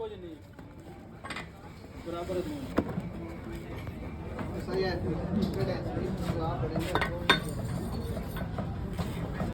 ਇੱਕੋ ਜਿੰਨੀ ਬਰਾਬਰ ਦੋਵੇਂ ਸਹੀ ਹੈ ਕਿਹੜੇ ਸਲਾਹ ਬਣੇ